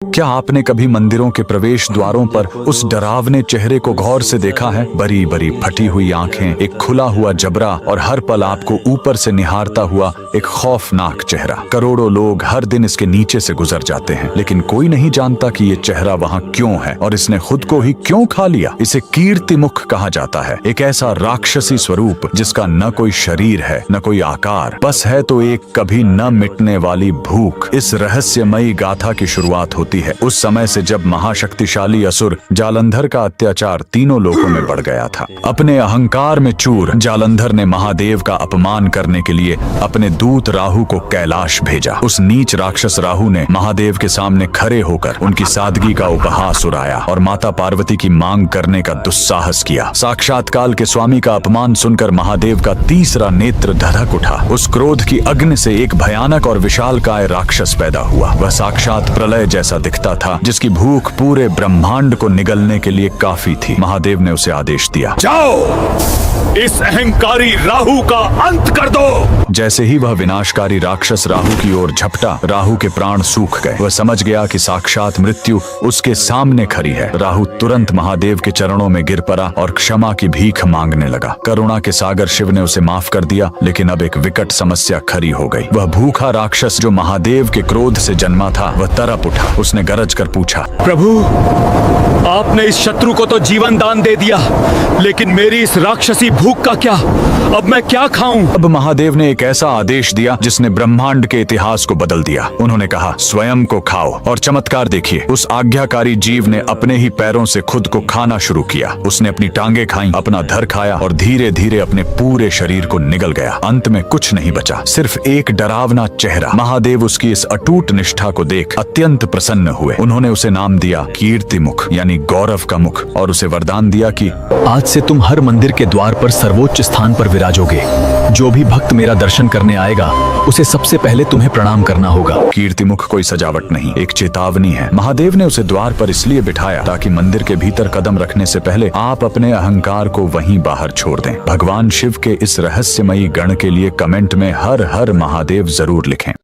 क्या आपने कभी मंदिरों के प्रवेश द्वारों पर उस डरावने चेहरे को गौर से देखा है? बड़ी बड़ी फटी हुई आंखें, एक खुला हुआ जबड़ा और हर पल आपको ऊपर से निहारता हुआ एक खौफनाक चेहरा। करोड़ों लोग हर दिन इसके नीचे से गुजर जाते हैं, लेकिन कोई नहीं जानता कि ये चेहरा वहाँ क्यों है और इसने खुद को ही क्यों खा लिया। इसे कीर्तिमुख कहा जाता है, एक ऐसा राक्षसी स्वरूप जिसका न कोई शरीर है न कोई आकार, बस है तो एक कभी न मिटने वाली भूख। इस रहस्यमयी गाथा की शुरुआत होती है उस समय से जब महाशक्तिशाली असुर जालंधर का अत्याचार तीनों लोकों में बढ़ गया था। अपने अहंकार में चूर जालंधर ने महादेव का अपमान करने के लिए अपने दूत राहु को कैलाश भेजा। उस नीच राक्षस राहु ने महादेव के सामने खड़े होकर उनकी सादगी का उपहास उड़ाया और माता पार्वती की मांग करने का दुस्साहस किया। साक्षात काल के स्वामी का अपमान सुनकर महादेव का तीसरा नेत्र धधक उठा। उस क्रोध की अग्नि से एक भयानक और विशालकाय राक्षस पैदा हुआ। वह साक्षात प्रलय जैसा दिखता था, जिसकी भूख पूरे ब्रह्मांड को निगलने के लिए काफी थी। महादेव ने उसे आदेश दिया, जाओ इस अहंकारी राहु का अंत कर दो। जैसे ही वह विनाशकारी राक्षस राहु की ओर झपटा, राहु के प्राण सूख गए। वह समझ गया कि साक्षात मृत्यु उसके सामने खड़ी है। राहु तुरंत महादेव के चरणों में गिर पड़ा और क्षमा की भीख मांगने लगा। करुणा के सागर शिव ने उसे माफ कर दिया, लेकिन अब एक विकट समस्या खड़ी हो गई। वह भूखा राक्षस जो महादेव के क्रोध से जन्मा था, वह तड़प उठा। उसने गरज कर पूछा, प्रभु, आपने इस शत्रु को तो जीवन दान दे दिया, लेकिन मेरी इस राक्षसी भूख का क्या? अब मैं क्या खाऊं? अब महादेव ने एक ऐसा आदेश दिया जिसने ब्रह्मांड के इतिहास को बदल दिया। उन्होंने कहा, स्वयं को खाओ। और चमत्कार देखिए, उस आज्ञाकारी जीव ने अपने ही पैरों से खुद को खाना शुरू किया। उसने अपनी टांगे खाई, अपना धड़ खाया और धीरे धीरे अपने पूरे शरीर को निगल गया। अंत में कुछ नहीं बचा, सिर्फ एक डरावना चेहरा। महादेव उसकी इस अटूट निष्ठा को देख अत्यंत प्रसन्न हुए। उन्होंने उसे नाम दिया कीर्तिमुख, यानी गौरव का मुख, और उसे वरदान दिया कि आज से तुम हर मंदिर के द्वार पर सर्वोच्च स्थान पर विराजोगे। जो भी भक्त मेरा दर्शन करने आएगा, उसे सबसे पहले तुम्हें प्रणाम करना होगा। कीर्तिमुख कोई सजावट नहीं, एक चेतावनी है। महादेव ने उसे द्वार पर इसलिए बिठाया ताकि मंदिर के भीतर कदम रखने से पहले आप अपने अहंकार को वहीं बाहर छोड़ दें। भगवान शिव के इस रहस्यमयी गण के लिए कमेंट में हर हर महादेव जरूर लिखें।